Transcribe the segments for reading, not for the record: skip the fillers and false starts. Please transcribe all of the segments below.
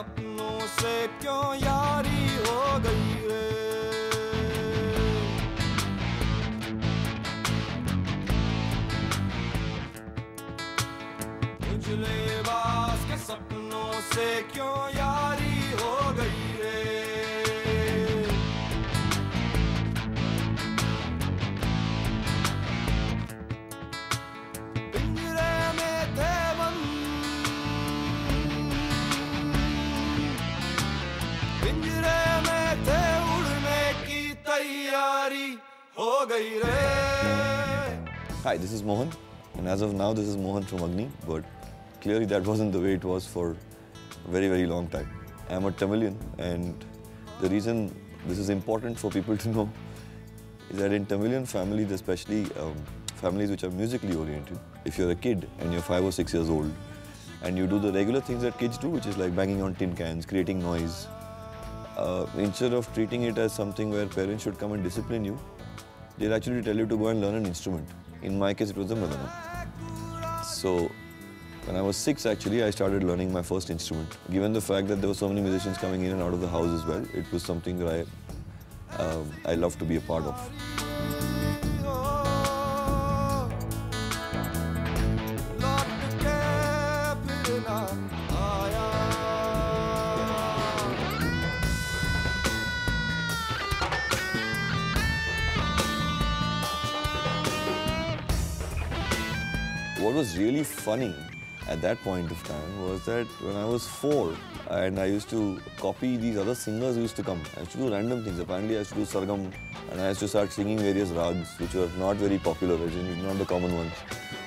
सपनों से क्यों यारी हो गई रे। उजले बास के सपनों से क्यों यारी हो गई रे। पिंजरे में थे बंद, पिंजरे में थे उड़ने की तैयारी हो गई रे। Hi, this is Mohan, and as of now, this is Mohan from Agni, but clearly that wasn't the way it was for a very, very long time. I'm a Tamilian, and the reason this is important for people to know is that in Tamilian families, especially families which are musically oriented, if you're a kid and you're 5 or 6 years old, and you do the regular things that kids do, which is like banging on tin cans, creating noise, instead of treating it as something where parents should come and discipline you, they'll actually tell you to go and learn an instrument. In my case, it was the mridangam. So, when I was 6, actually, I started learning my first instrument. Given the fact that there were so many musicians coming in and out of the house as well, it was something that I loved to be a part of. What was really funny at that point of time was that when I was 4 and I used to copy these other singers who used to come. I used to do random things. Apparently I used to do sargam and I used to start singing various rags which were not very popular, not the common ones.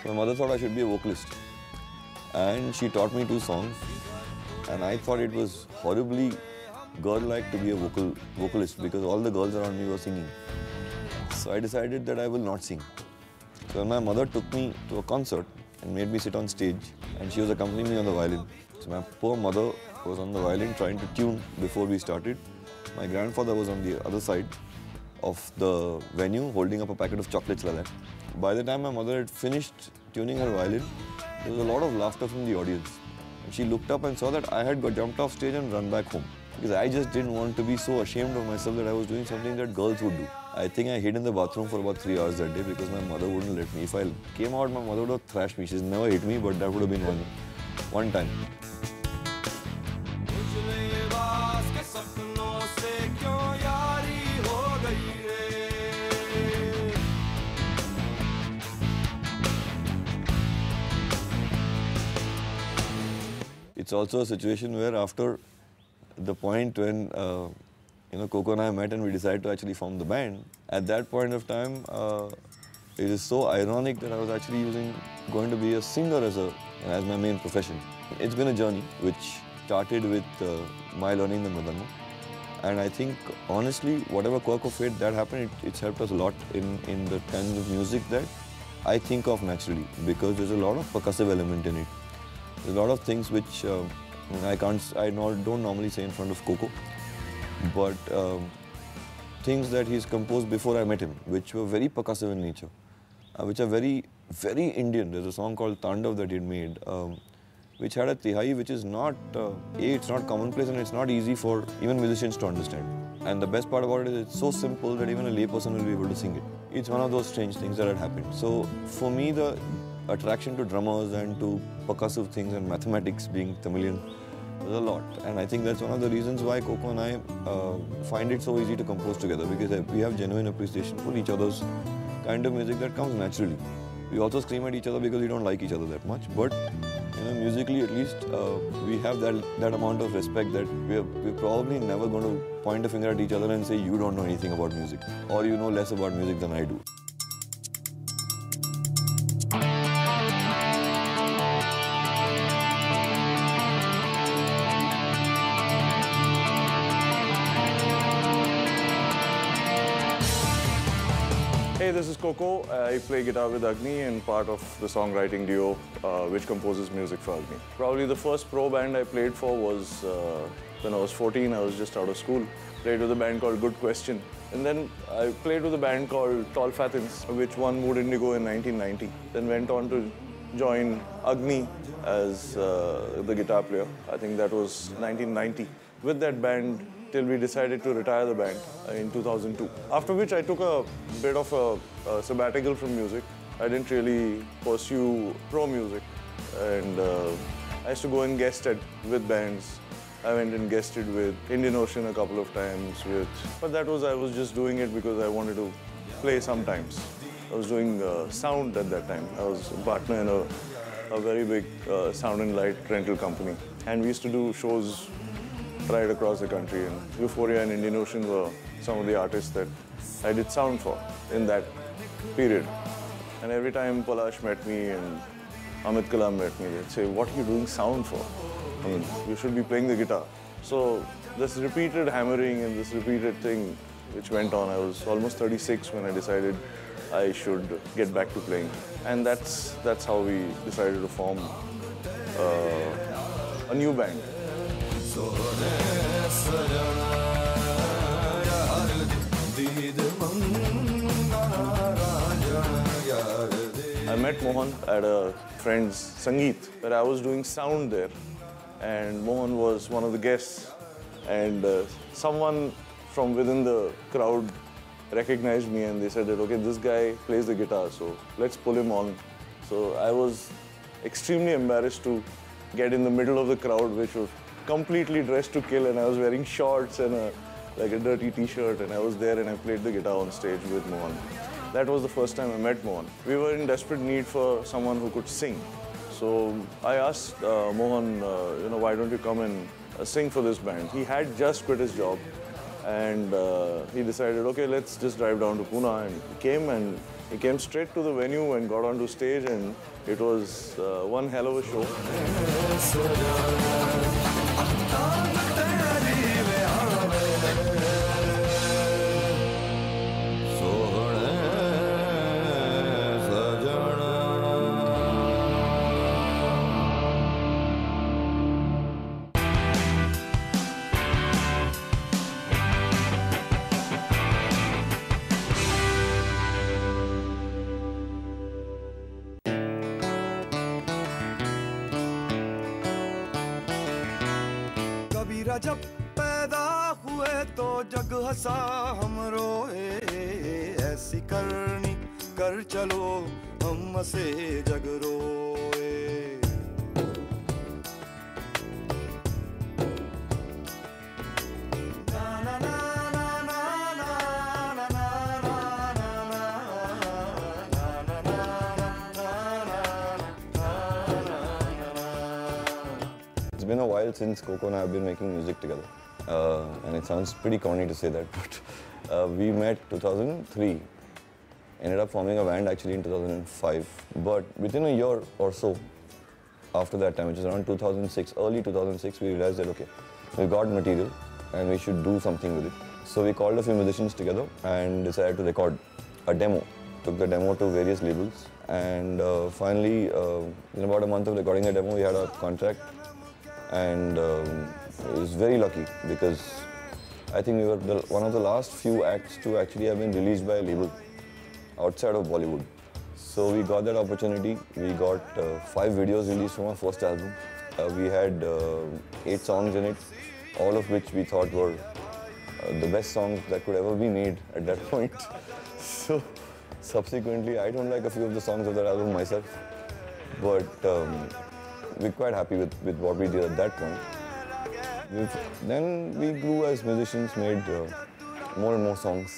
My mother thought I should be a vocalist and she taught me 2 songs and I thought it was horribly girl-like to be a vocalist because all the girls around me were singing. So I decided that I will not sing. So when my mother took me to a concert and made me sit on stage and she was accompanying me on the violin. So my poor mother was on the violin trying to tune before we started. My grandfather was on the other side of the venue holding up a packet of chocolates like that. By the time my mother had finished tuning her violin, there was a lot of laughter from the audience. And she looked up and saw that I had got jumped off stage and run back home. Because I just didn't want to be so ashamed of myself that I was doing something that girls would do. I think I hid in the bathroom for about 3 hours that day because my mother wouldn't let me. If I came out, my mother would have thrashed me. She's never hit me, but that would have been one time. It's also a situation where after the point when Coco and I met and we decided to actually form the band, at that point of time, it is so ironic that I was actually going to be a singer as my main profession. It's been a journey which started with my learning the mridangam. And I think, honestly, whatever quirk of fate that happened, it's helped us a lot in the kinds of music that I think of naturally because there's a lot of percussive element in it. There's a lot of things which I don't normally say in front of Coco, but things that he's composed before I met him, which were very percussive in nature, which are very, very Indian. There's a song called Tandav that he'd made, which had a tihai which is not, it's not commonplace and it's not easy for even musicians to understand. And the best part about it is it's so simple that even a layperson will be able to sing it. It's one of those strange things that had happened. So for me, the attraction to drummers and to percussive things and mathematics being Tamilian was a lot. And I think that's one of the reasons why Coco and I find it so easy to compose together because we have genuine appreciation for each other's kind of music that comes naturally. We also scream at each other because we don't like each other that much, but musically at least we have that amount of respect that we're probably never going to point a finger at each other and say you don't know anything about music or you know less about music than I do. Hey, this is Coco. I play guitar with Agni and part of the songwriting duo which composes music for Agni. Probably the first pro band I played for was when I was 14. I was just out of school. Played with a band called Good Question. And then I played with a band called Tall Fathens, which won Mood Indigo in 1990. Then went on to join Agni as the guitar player. I think that was 1990. With that band till we decided to retire the band in 2002. After which I took a bit of a sabbatical from music. I didn't really pursue pro music, and I used to go and guest with bands. I went and guested with Indian Ocean a couple of times, but I was just doing it because I wanted to play sometimes. I was doing sound at that time. I was a partner in a very big sound and light rental company, and we used to do shows right across the country. And Euphoria and Indian Ocean were some of the artists that I did sound for in that period. And every time Palash met me and Amit Kalam met me, they'd say, "What are you doing sound for? I mean, you should be playing the guitar." So this repeated hammering and this repeated thing which went on. I was almost 36 when I decided I should get back to playing. And that's how we decided to form a new band. I met Mohan at a friend's Sangeet, where I was doing sound there, and Mohan was one of the guests, and someone from within the crowd recognized me, and they said that, okay, this guy plays the guitar, so let's pull him on. So I was extremely embarrassed to get in the middle of the crowd, which was completely dressed to kill, and I was wearing shorts and like a dirty t-shirt, and I was there and I played the guitar on stage with Mohan. That was the first time I met Mohan. We were in desperate need for someone who could sing. So I asked Mohan, why don't you come and sing for this band? He had just quit his job, and he decided, okay, let's just drive down to Pune. And he came straight to the venue and got onto stage, and it was one hell of a show. जब पैदा हुए तो जग हंसा हम रोए ऐसी करनी कर चलो हम हंसे जग रोए It's been a while since Coco and I have been making music together, and it sounds pretty corny to say that, but we met 2003, ended up forming a band actually in 2005, but within a year or so after that time, which is around 2006, early 2006, we realized that, okay, we got material and we should do something with it. So we called a few musicians together and decided to record a demo, took the demo to various labels, and finally, in about a month of recording the demo, we had a contract. And it was very lucky because I think we were one of the last few acts to actually have been released by a label outside of Bollywood. So we got that opportunity. We got 5 videos released from our first album. We had 8 songs in it, all of which we thought were the best songs that could ever be made at that point. So subsequently, I don't like a few of the songs of that album myself, but we're quite happy with what we did at that point. Then we grew as musicians, made more and more songs.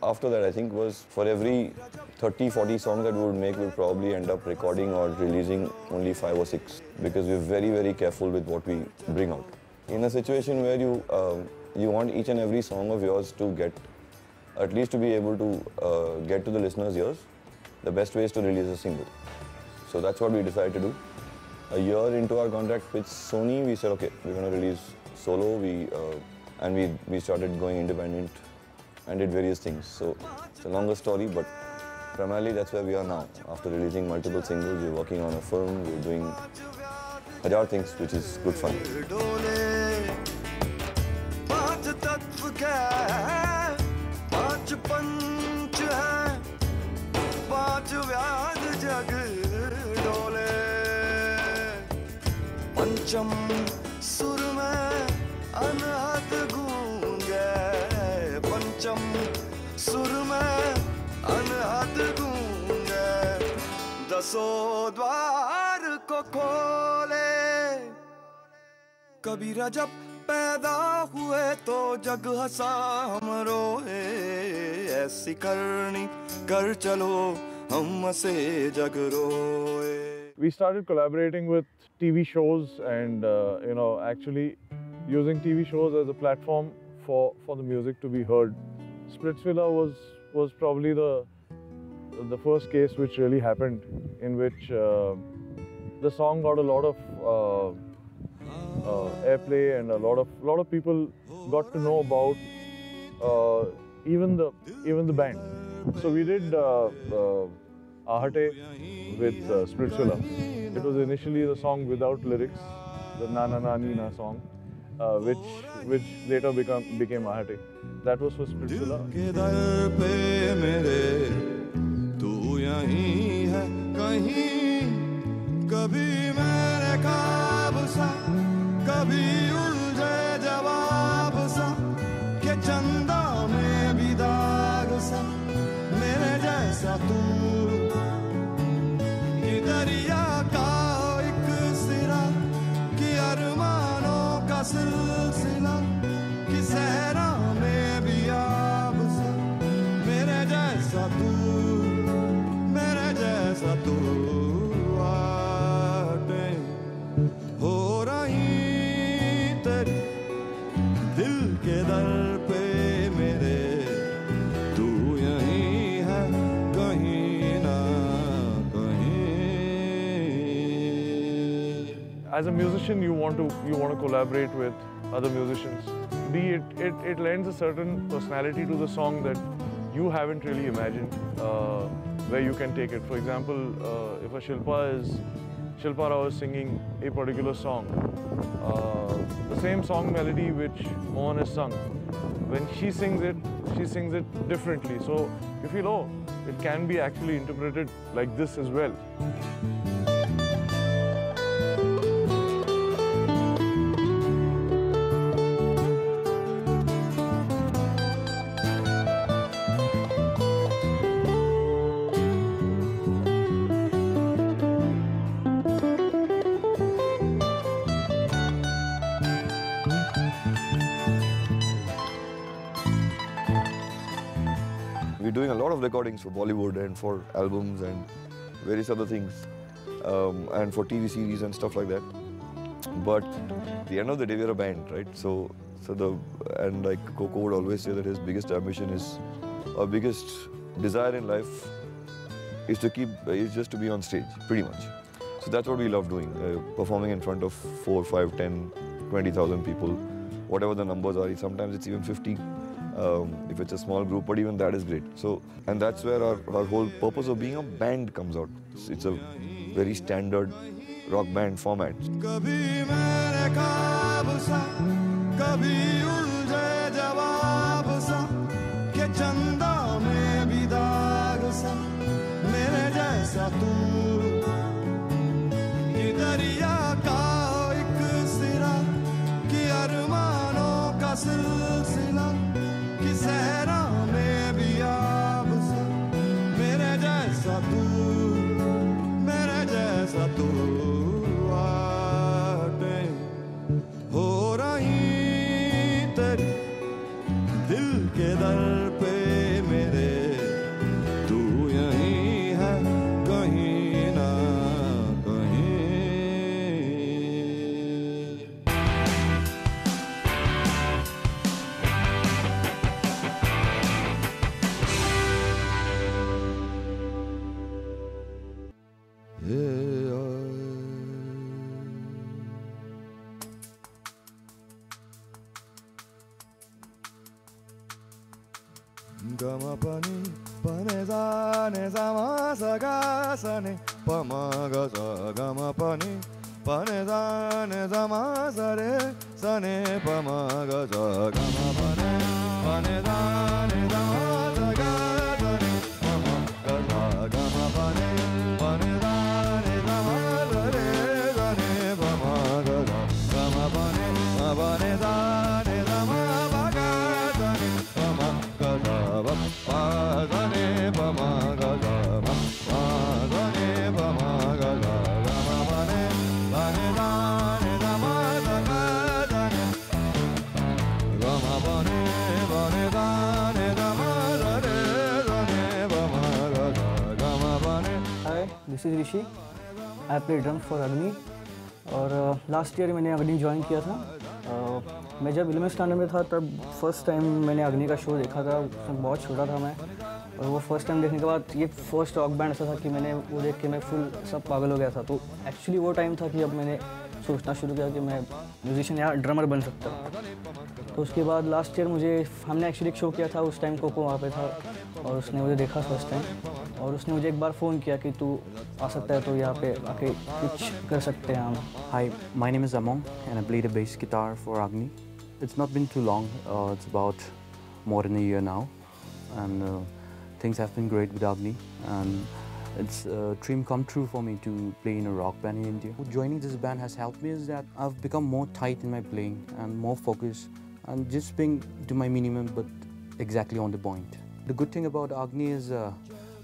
After that, I think was for every 30, 40 songs that we would make, we'll probably end up recording or releasing only 5 or 6 because we're very, very careful with what we bring out. In a situation where you want each and every song of yours to get, at least to be able to get to the listeners' ears, the best way is to release a single. So that's what we decided to do. A year into our contract with Sony, we said, okay, we're going to release solo. We started going independent and did various things. So it's a longer story, but primarily that's where we are now. After releasing multiple singles, we're working on a film, we're doing other things, which is good fun. पांच व्याध जग डोले पंचम सुर में अनहद गूंगे, पंचम सुर में अनहद गूंगे, दसों द्वार को खोले। कबीरा जब पैदा हुए तो जग हंसा हम रोए, ऐसी करनी कर चलो हम से जग रोए। We started collaborating with TV shows and actually using TV shows as a platform for the music to be heard. Splitsvilla was probably the first case which really happened, in which the song got a lot of airplay, and a lot of people got to know about even the band. So we did Ahate with Splitsvilla. It was initially the song without lyrics, the Na Na Na Ni Na song, which later became Ahate. That was for Splitsvilla. के दर पे मेरे तू यहीं है कहीं, कभी मेरे ख्वाब सा, कभी उलझे जवाब सा, के चंदा में भी दाग सा, मेरे जैसा तू, कि दरिया का एक सिरा, कि अरमानों का सिलसिला, कि सहरा में भी आब सा, मेरे जैसा तू, मेरे जैसा तू आटे हो रही तेरी दिल के दर पे मेरे, तू यहीं है कहीं ना कहीं। As a musician, you want to collaborate with other musicians. It lends a certain personality to the song that you haven't really imagined where you can take it. For example, if a Shilpa Rao is singing a particular song, the same song melody which Mohan has sung, when she sings it differently. So you feel, oh, it can be actually interpreted like this as well. We're doing a lot of recordings for Bollywood and for albums and various other things, and for TV series and stuff like that. But at the end of the day, we're a band, right? And like Coco would always say that his biggest ambition is, or biggest desire in life is just to be on stage, pretty much. So that's what we love doing, performing in front of 4, 5, 10, 20,000 people, whatever the numbers are. Sometimes it's even 50. If it's a small group, but even that is great. So, and that's where our whole purpose of being a band comes out. It's a very standard rock band format. कभी मेरे ख्वाब सा, कभी उलझे जवाब सा, के चंदा में भी दाग सा, मेरे जैसा तू, कि दरिया का एक सिरा, कि अरमानों का सिलसिला, कि सहरा में भी आब सा, मेरे जैसा तू, मेरे जैसा तू आटे हो रही तेरी दिल के दर पे मेरे, तू यहीं है कहीं ना कहीं। Gama pani pane sa ne sa ma sa ga sa ne pa ma ga sa gama pani pane sa ne sa ma sa re sa ne pa ma ga sa gama pane pane sa ne sa ma sa ga sa ne pa ma ga sa gama pane pane sa ne sa ma sa re sa ne pa ma ga sa this is Rishi, I play drums for अग्नि। और last year मैंने अग्नि join किया था। मैं जब 11th standard में था तब फर्स्ट टाइम मैंने अग्नि का शो देखा था। उसमें बहुत छोटा था मैं, और वो फर्स्ट टाइम देखने के बाद ये फर्स्ट रॉक बैंड ऐसा था कि मैंने वो देख के मैं फुल सब पागल हो गया था। तो एक्चुअली वो टाइम था कि अब मैंने सोचना शुरू किया कि मैं म्यूजिशियन या ड्रमर बन सकता हूँ। तो उसके बाद लास्ट ईयर हमने एक्चुअली एक शो किया था, उस टाइम कोको वहाँ पे था और उसने मुझे देखा फर्स्ट टाइम, और उसने मुझे एक बार फ़ोन किया कि तू आ सकता है तो यहाँ पे आके कुछ कर सकते हैं हम। Hi, my name is Among and I play the bass guitar for Agni. It's not been too long, it's about more than a year now, and things have been great with Agni, and it's a dream come true for me to play in a rock band in India. Joining this band has helped me is that I've become more tight in my playing and more focused and just being to my minimum but exactly on the point. The good thing about Agni is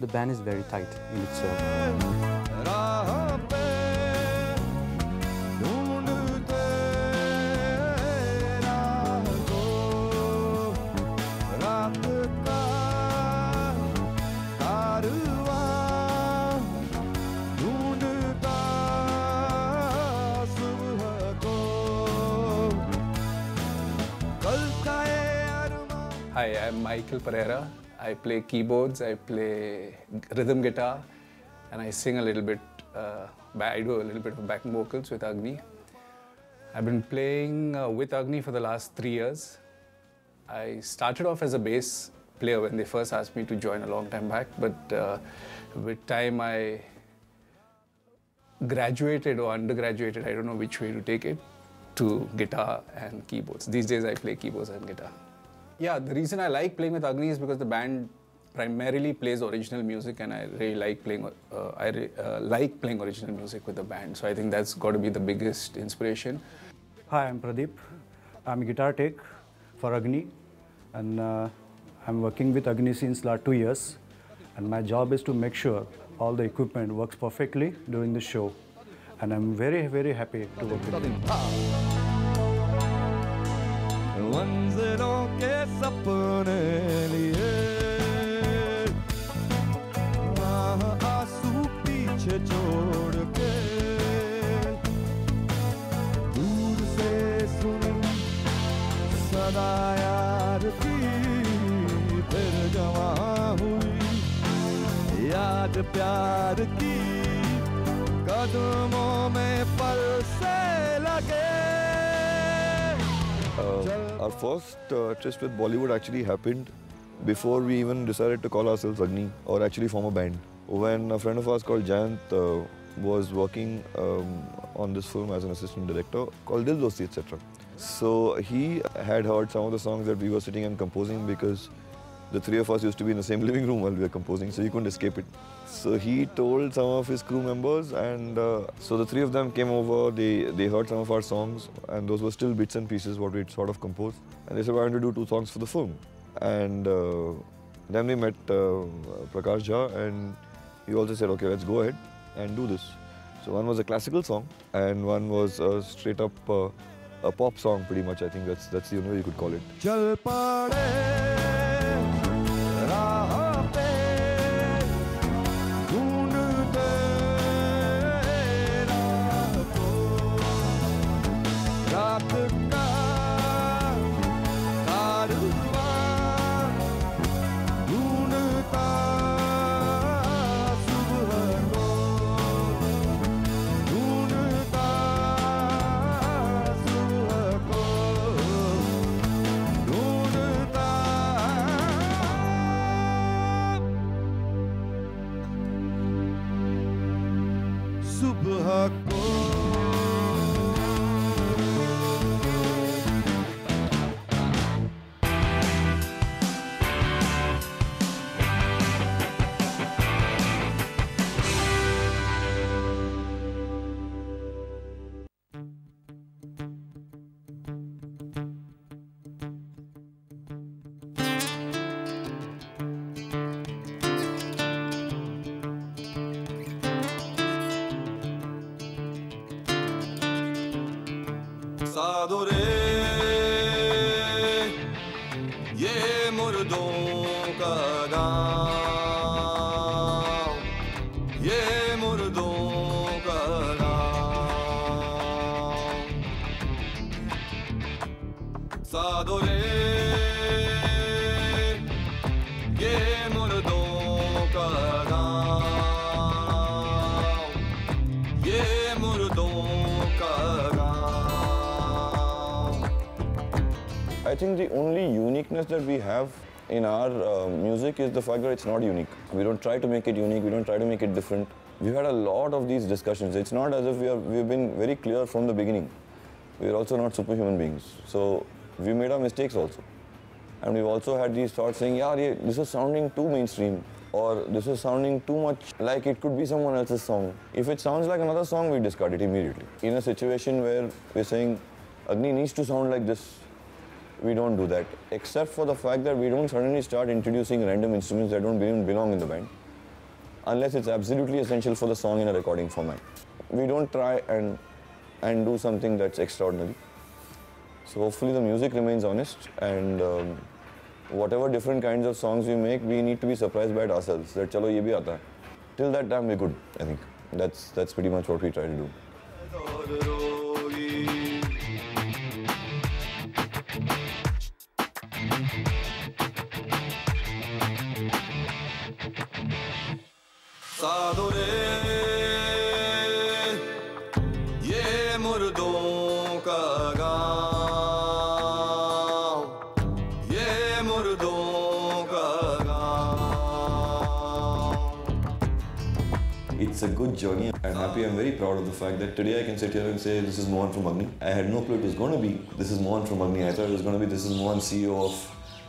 the band is very tight in itself. राह पे ढूंढते राह को, रात का कारवां ढूंढता सुबह को, कल का ये अरमां। Hi, I'm Michael Pereira. I play keyboards, I play rhythm guitar, and I sing a little bit. I do a little bit of backing vocals with Agni. I've been playing with Agni for the last 3 years. I started off as a bass player when they first asked me to join a long time back, but with time I graduated or undergraduated, I don't know which way to take it, to guitar and keyboards. These days I play keyboards and guitar. Yeah, the reason I like playing with Agni is because the band primarily plays original music, and I really like playing. Like playing original music with the band. So I think that's got to be the biggest inspiration. Hi, I'm Pradeep. I'm a guitar tech for Agni, and I'm working with Agni since last 2 years. And my job is to make sure all the equipment works perfectly during the show. And I'm very, very happy to work with them. मंजिलों के सपने लिए आंसू पीछे छोड़ के, दूर से सुन सदा यार की, फिर जवा हुई याद प्यार की, कदमों में पल से लगे। Our first tryst with Bollywood actually happened before we even decided to call ourselves Agni or actually form a band. When a friend of ours called Jayant was working on this film as an assistant director called Dil Dosti, etc. So he had heard some of the songs that we were sitting and composing, because the three of us used to be in the same living room while we were composing, so he couldn't escape it. So he told some of his crew members, and so the three of them came over, they heard some of our songs, and those were still bits and pieces what we'd sort of composed. And they said, why don't you do 2 songs for the film? And then we met Prakash Jha, and he also said, okay, let's go ahead and do this. So one was a classical song, and one was straight up a pop song, pretty much. I think that's the only way you could call it. चल पड़े राह पे ढूंढते राह को, रात का कारवां ढूंढता सुबह को, ढूंढता सुबह को, ढूंढता सुबह को। साधु रे ये मुर्दों का गाँव, ये मुर्दों साधो रे ये मुर्दों का गाँव, ये मुर्दों का गाँव. I think the only uniqueness that we have in our music is the fact that it's not unique. We don't try to make it unique, we don't try to make it different. We've had a lot of these discussions. It's not as if we've been very clear from the beginning. We're also not superhuman beings. So we made our mistakes also. And we've also had these thoughts saying, yeah, this is sounding too mainstream, or this is sounding too much like it could be someone else's song. If it sounds like another song, we discard it immediately. In a situation where we're saying, Agni needs to sound like this, we don't do that, except for the fact that we don't suddenly start introducing random instruments that don't even belong in the band, unless it's absolutely essential for the song in a recording format. We don't try and do something that's extraordinary. So hopefully the music remains honest, and whatever different kinds of songs we make, we need to be surprised by it ourselves, that chalo ye bhi aata hai. Till that time we're good, I think. That's pretty much what we try to do. साधो रे ये मुर्दों का गाँव, ये मुर्दों का गाँव. It's a good journey. I'm happy, I'm very proud of the fact that today I can sit here and say this is Mohan from Agni. I had no clue it was going to be this is Mohan from Agni. I thought it was going to be this is Mohan, CEO of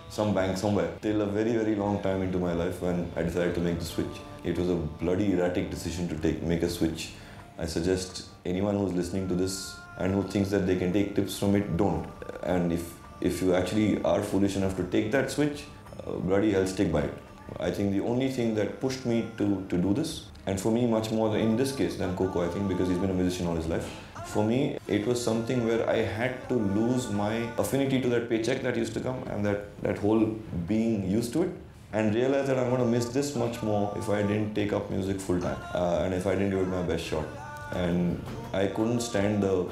some bank somewhere. Till a very, very long time into my life when I decided to make the switch. It was a bloody erratic decision to make a switch. I suggest anyone who's listening to this and who thinks that they can take tips from it, don't. And if you actually are foolish enough to take that switch, bloody hell, stick by it. I think the only thing that pushed me to do this, and for me much more in this case than Coco, I think, because he's been a musician all his life, for me it was something where I had to lose my affinity to that paycheck that used to come and that whole being used to it, and realize that I'm going to miss this much more if I didn't take up music full time and if I didn't give it my best shot. And I couldn't stand the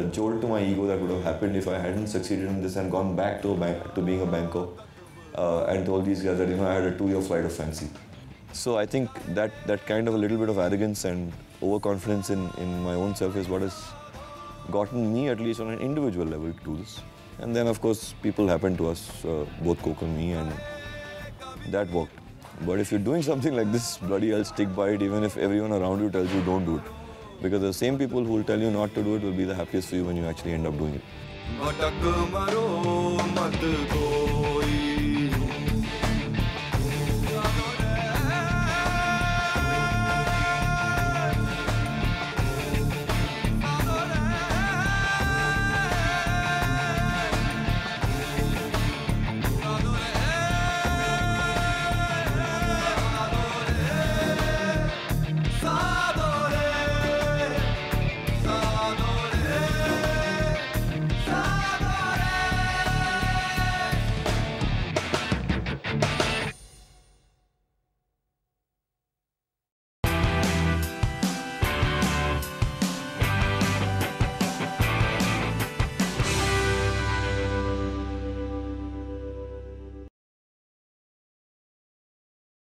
jolt to my ego that would have happened if I hadn't succeeded in this and gone back to being a banker and told these guys that, I had a 2-year flight of fancy. So I think that kind of a little bit of arrogance and overconfidence in my own self is what has gotten me, at least on an individual level, to do this. And then of course people happen to us, both Coco and me, and that worked. But if you're doing something like this, bloody hell, stick by it, even if everyone around you tells you don't do it. Because the same people who will tell you not to do it will be the happiest for you when you actually end up doing it. भटक मरो मत कोई